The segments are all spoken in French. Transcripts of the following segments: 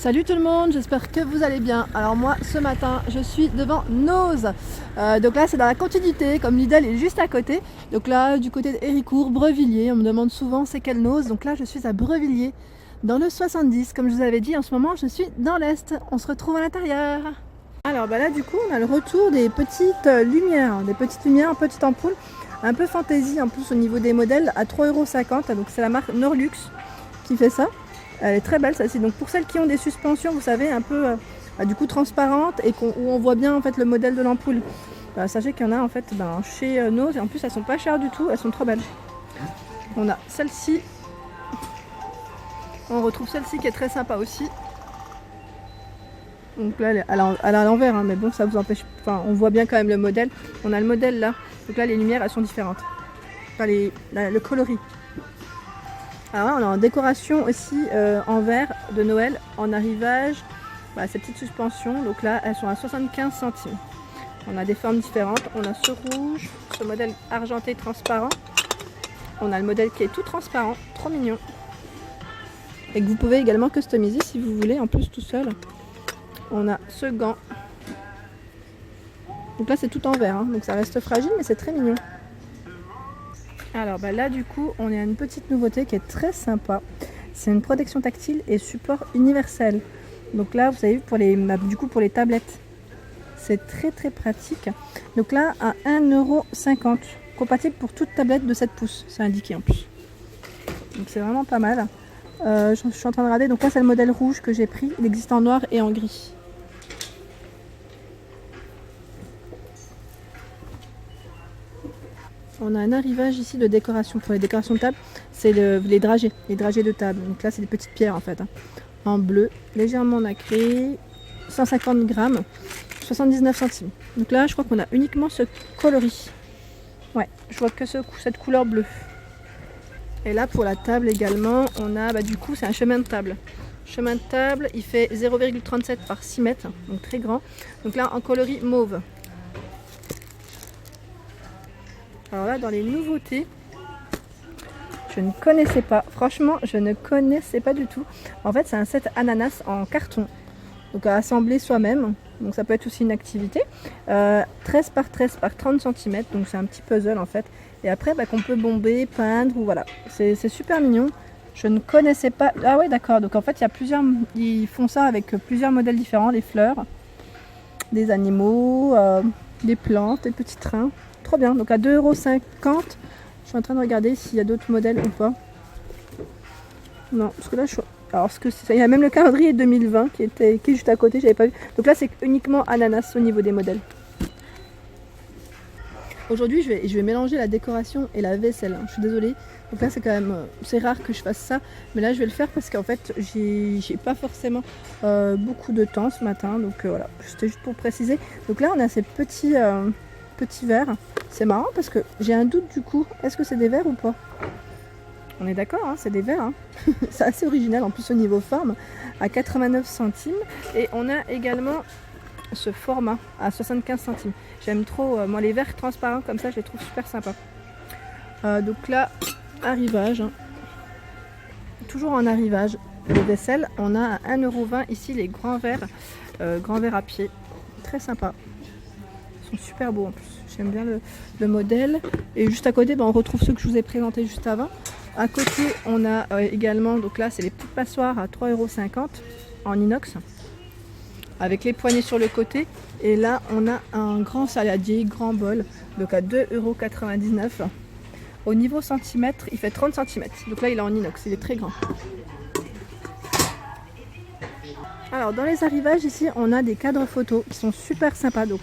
Salut tout le monde, j'espère que vous allez bien. Alors moi ce matin je suis devant Noz. Donc là c'est dans la continuité, comme Lidl est juste à côté. Donc là du côté d'Héricourt, Brevilliers, on me demande souvent c'est quel Noz. Donc là je suis à Brevilliers dans le 70. Comme je vous avais dit, en ce moment je suis dans l'Est. On se retrouve à l'intérieur. Alors bah là du coup on a le retour des petites lumières, petites ampoules. Un peu fantaisie en plus au niveau des modèles à 3,50 €. Donc c'est la marque Norlux qui fait ça. Elle est très belle celle-ci. Donc pour celles qui ont des suspensions, vous savez, un peu du coup transparentes et où on voit bien en fait le modèle de l'ampoule. Sachez qu'il y en a en fait chez Noz et en plus elles sont pas chères du tout, elles sont trop belles. On a celle-ci. On retrouve celle-ci qui est très sympa aussi. Donc là elle est à l'envers, hein, mais bon ça vous empêche. Enfin on voit bien quand même le modèle. On a le modèle là. Donc là les lumières elles sont différentes. Enfin le coloris. Alors là, on est en décoration aussi en verre de Noël, en arrivage, ces petites suspensions. Donc là, elles sont à 75 centimes. On a des formes différentes. On a ce rouge, ce modèle argenté transparent. On a le modèle qui est tout transparent, trop mignon. Et que vous pouvez également customiser si vous voulez, en plus tout seul. On a ce gant. Donc là, c'est tout en verre, hein, donc ça reste fragile, mais c'est très mignon. Alors là du coup on a une petite nouveauté qui est très sympa. C'est une protection tactile et support universel. Donc là vous avez vu pour les tablettes. C'est très pratique. Donc là à 1,50 €. Compatible pour toute tablette de 7 pouces. C'est indiqué en plus. Donc c'est vraiment pas mal. Je suis en train de regarder. Donc là c'est le modèle rouge que j'ai pris. Il existe en noir et en gris. On a un arrivage ici de décoration. Pour les décorations de table, c'est les dragées de table. Donc là, c'est des petites pierres en fait, hein, en bleu, légèrement nacré, 150 grammes, 79 centimes. Donc là, je crois qu'on a uniquement ce coloris. Ouais, je vois que cette couleur bleue. Et là, pour la table également, on a du coup, c'est un chemin de table. Chemin de table, il fait 0,37 par 6 mètres, donc très grand. Donc là, en coloris mauve. Alors là, dans les nouveautés, je ne connaissais pas. Franchement, je ne connaissais pas du tout. En fait, c'est un set ananas en carton. Donc à assembler soi-même. Donc ça peut être aussi une activité. 13 par 13 par 30 cm. Donc c'est un petit puzzle en fait. Et après, qu'on peut bomber, peindre ou voilà. C'est super mignon. Je ne connaissais pas. Ah ouais, d'accord. Donc en fait, ils font ça avec plusieurs modèles différents. Des fleurs, des animaux, des plantes, des petits trains. Trop bien, donc à 2,50 €. Je suis en train de regarder s'il y a d'autres modèles ou pas. Non, parce que là, il y a même le calendrier 2020 qui est juste à côté, j'avais pas vu. Donc là, c'est uniquement ananas au niveau des modèles. Aujourd'hui, je vais mélanger la décoration et la vaisselle. Je suis désolée. Donc là, c'est rare que je fasse ça, mais là, je vais le faire parce qu'en fait, j'ai pas forcément beaucoup de temps ce matin. Donc voilà, c'était juste pour préciser. Donc là, on a ces petits verres. C'est marrant parce que j'ai un doute du coup. Est-ce que c'est des verres ou pas? On est d'accord, hein, c'est des verres. Hein. C'est assez original en plus au niveau forme. À 89 centimes. Et on a également ce format à 75 centimes. J'aime trop, moi les verres transparents comme ça, je les trouve super sympas. Donc là, arrivage. Hein. Toujours en arrivage de vaisselle. On a à 1,20 € ici les grands verres à pied. Très sympa. Ils sont super beaux en plus. J'aime bien le modèle. Et juste à côté, on retrouve ceux que je vous ai présentés juste avant. À côté, on a également, donc là, c'est les petites passoires à 3,50 € en inox. Avec les poignées sur le côté. Et là, on a un grand saladier, grand bol, donc à 2,99 €. Au niveau centimètre, il fait 30 cm. Donc là, il est en inox, il est très grand. Alors dans les arrivages ici on a des cadres photos qui sont super sympas, donc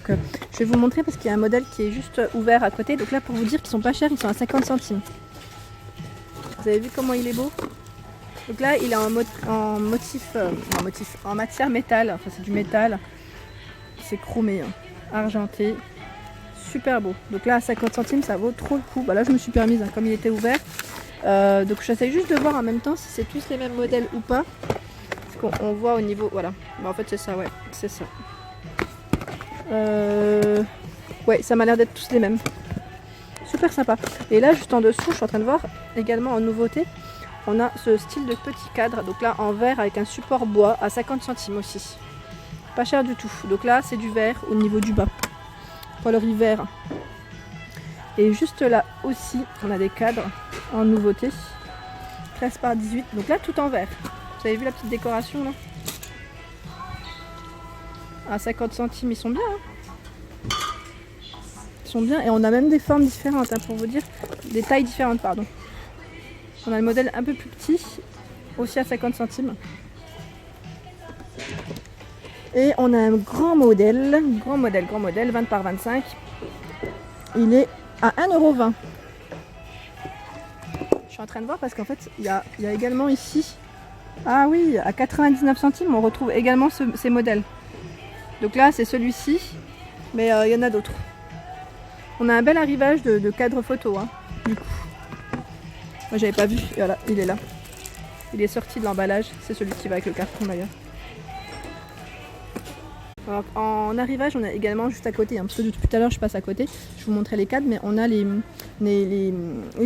je vais vous montrer parce qu'il y a un modèle qui est juste ouvert à côté. Donc là pour vous dire qu'ils sont pas chers, ils sont à 50 centimes. Vous avez vu comment il est beau? Donc là il est en matière métal, enfin c'est du métal, c'est chromé, hein, argenté, super beau. Donc là à 50 centimes ça vaut trop le coup. Là je me suis permise comme il était ouvert, donc j'essaie juste de voir en même temps si c'est tous les mêmes modèles ou pas. On voit au niveau, voilà, en fait c'est ça, ouais, c'est ça. Ouais, ça m'a l'air d'être tous les mêmes. Super sympa. Et là, juste en dessous, je suis en train de voir également en nouveauté on a ce style de petit cadre. Donc là, en verre avec un support bois à 50 centimes aussi. Pas cher du tout. Donc là, c'est du verre au niveau du bas. Coloris vert. Et juste là aussi, on a des cadres en nouveauté. 13 par 18. Donc là, tout en verre. Vous avez vu la petite décoration là? À 50 centimes, ils sont bien. Hein, ils sont bien. Et on a même des formes différentes, hein, pour vous dire. Des tailles différentes, pardon. On a le modèle un peu plus petit, aussi à 50 centimes. Et on a un grand modèle, 20 par 25. Il est à 1,20 €. Je suis en train de voir parce qu'en fait, il y a également ici, ah oui, à 99 centimes, on retrouve également ces modèles. Donc là, c'est celui-ci, mais il y en a d'autres. On a un bel arrivage de cadre photo, hein, du coup. Moi, j'avais pas vu, et voilà, il est là. Il est sorti de l'emballage, c'est celui qui va avec le carton d'ailleurs. Alors, en arrivage, on a également juste à côté, hein, parce que depuis tout à l'heure je passe à côté, je vous montrais les cadres, mais on a les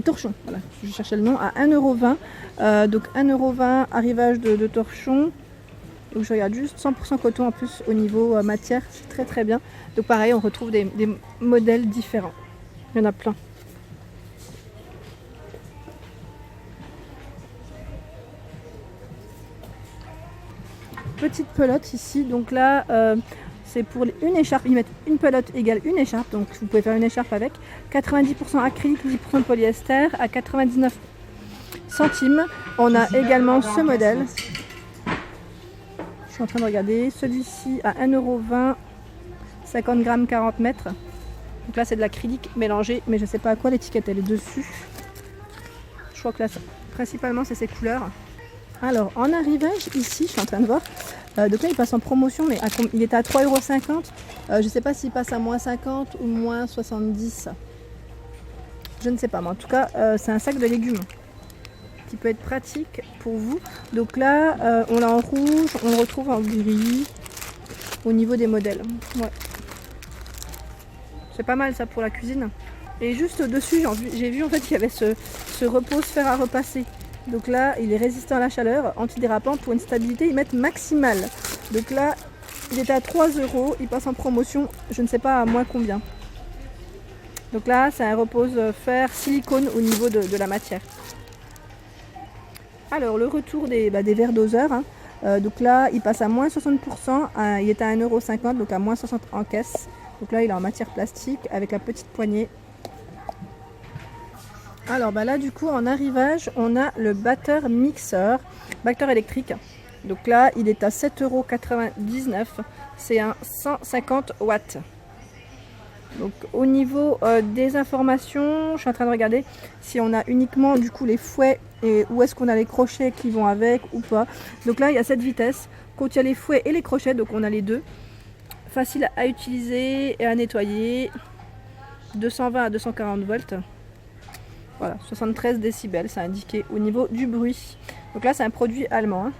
torchons, voilà, je cherchais le nom, à 1,20 €. Donc 1,20 € arrivage de torchons. Donc je regarde juste 100% coton en plus au niveau matière, c'est très très bien. Donc pareil, on retrouve des modèles différents, il y en a plein. Petite pelote ici, donc là c'est pour une écharpe, ils mettent une pelote égale une écharpe, donc vous pouvez faire une écharpe avec 90% acrylique, 10% polyester à 99 centimes. On a également ce modèle, je suis en train de regarder, celui-ci à 1,20 €, 50 grammes, 40 mètres. Donc là c'est de l'acrylique mélangé, mais je ne sais pas à quoi l'étiquette elle est dessus. Je crois que là principalement c'est ces couleurs. Alors en arrivage ici, je suis en train de voir, donc là il passe en promotion, mais il était à 3,50 €. Je ne sais pas s'il passe à moins 50 ou moins 70. Je ne sais pas, mais en tout cas c'est un sac de légumes qui peut être pratique pour vous. Donc là on l'a en rouge, on le retrouve en gris au niveau des modèles. Ouais. C'est pas mal ça pour la cuisine. Et juste au-dessus, j'ai vu en fait qu'il y avait ce repose-fer à repasser. Donc là, il est résistant à la chaleur, antidérapant pour une stabilité, ils mettent maximale. Donc là, il était à 3 €, il passe en promotion, je ne sais pas à moins combien. Donc là, c'est un repose-fer silicone au niveau de la matière. Alors, le retour des verres doseurs. Hein. Donc là, il passe à moins 60%, il était à 1,50 €, donc à moins 60 en caisse. Donc là, il est en matière plastique avec la petite poignée. Alors là du coup en arrivage on a le batteur mixeur, batteur électrique. Donc là il est à 7,99 €, c'est un 150 watts. Donc au niveau des informations, je suis en train de regarder si on a uniquement du coup les fouets et où est-ce qu'on a les crochets qui vont avec ou pas. Donc là il y a cette vitesse, quand il y a les fouets et les crochets, donc on a les deux. Facile à utiliser et à nettoyer, 220 à 240 volts. Voilà, 73 décibels, c'est indiqué au niveau du bruit. Donc là, c'est un produit allemand. Hein.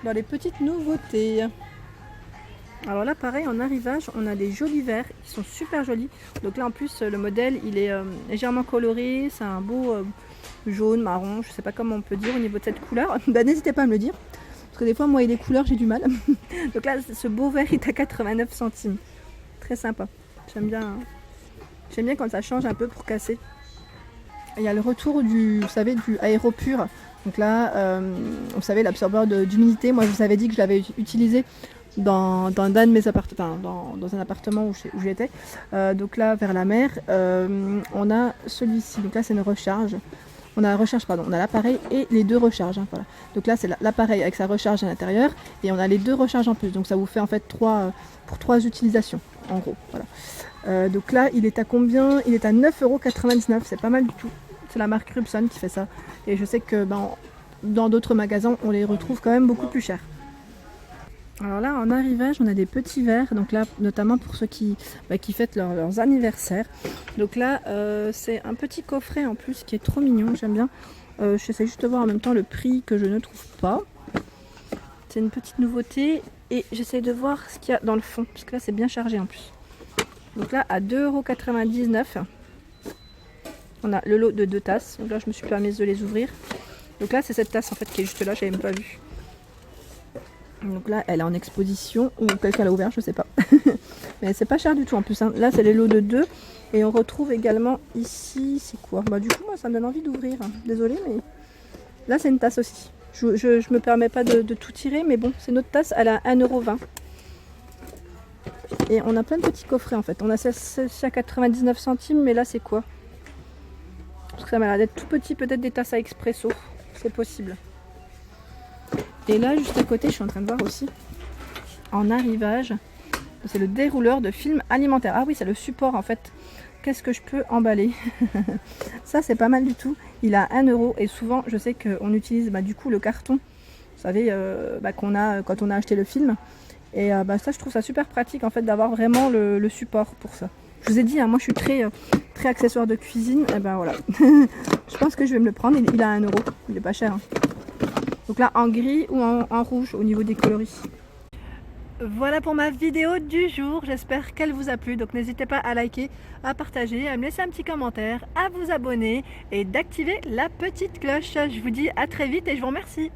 Dans les petites nouveautés. Alors là, pareil, en arrivage, on a des jolis verres qui sont super jolis. Donc là, en plus, le modèle, il est légèrement coloré. C'est un beau jaune, marron, je sais pas comment on peut dire au niveau de cette couleur. N'hésitez pas à me le dire. Parce que des fois, moi et les couleurs, j'ai du mal. Donc là, ce beau verre est à 89 centimes. Très sympa. J'aime bien quand ça change un peu pour casser. Il y a le retour vous savez, du Aéropur. Donc là, vous savez, l'absorbeur d'humidité. Moi, je vous avais dit que je l'avais utilisé dans un de mes appartements, dans un appartement où j'étais. Donc là, vers la mer, on a celui-ci. Donc là, c'est une recharge. On a l'appareil et les deux recharges. Hein, voilà. Donc là, c'est l'appareil avec sa recharge à l'intérieur et on a les deux recharges en plus. Donc ça vous fait en fait pour 3 utilisations, en gros. Voilà. Donc là, il est à combien? Il est à 9,99 €. C'est pas mal du tout. C'est la marque Rubson qui fait ça. Et je sais que dans d'autres magasins, on les retrouve quand même beaucoup plus chers. Alors là, en arrivage, on a des petits verres. Donc là, notamment pour ceux qui fêtent leurs anniversaires. Donc là, c'est un petit coffret en plus qui est trop mignon. J'aime bien. J'essaie juste de voir en même temps le prix que je ne trouve pas. C'est une petite nouveauté. Et j'essaie de voir ce qu'il y a dans le fond. Parce que là, c'est bien chargé en plus. Donc là, à 2,99 €. On a le lot de 2 tasses. Donc là, je me suis permise de les ouvrir. Donc là c'est cette tasse en fait qui est juste là, j'avais même pas vu. Donc là elle est en exposition ou quelqu'un l'a ouvert, je sais pas. Mais c'est pas cher du tout en plus, hein. Là c'est les lots de 2 et on retrouve également ici, c'est quoi? Bah du coup moi ça me donne envie d'ouvrir, hein. Désolée mais là c'est une tasse aussi. Je me permets pas de tout tirer mais bon c'est notre tasse, elle a 1,20 €. Et on a plein de petits coffrets en fait. On a celle-ci à 99 centimes mais là c'est quoi? Parce que ça m'a l'air d'être tout petit, peut-être des tasses à expresso, c'est possible. Et là, juste à côté, je suis en train de voir aussi, en arrivage, c'est le dérouleur de film alimentaire. Ah oui, c'est le support en fait. Qu'est-ce que je peux emballer? Ça, c'est pas mal du tout. Il a 1 € et souvent, je sais qu'on utilise du coup le carton, vous savez, qu'on a quand on a acheté le film. Et ça, je trouve ça super pratique en fait d'avoir vraiment le support pour ça. Je vous ai dit, hein, moi je suis très accessoire de cuisine. Et ben voilà. Je pense que je vais me le prendre. Il a 1 €. Il est pas cher. Hein. Donc là en gris ou en rouge au niveau des coloris. Voilà pour ma vidéo du jour. J'espère qu'elle vous a plu. Donc n'hésitez pas à liker, à partager, à me laisser un petit commentaire, à vous abonner et d'activer la petite cloche. Je vous dis à très vite et je vous remercie.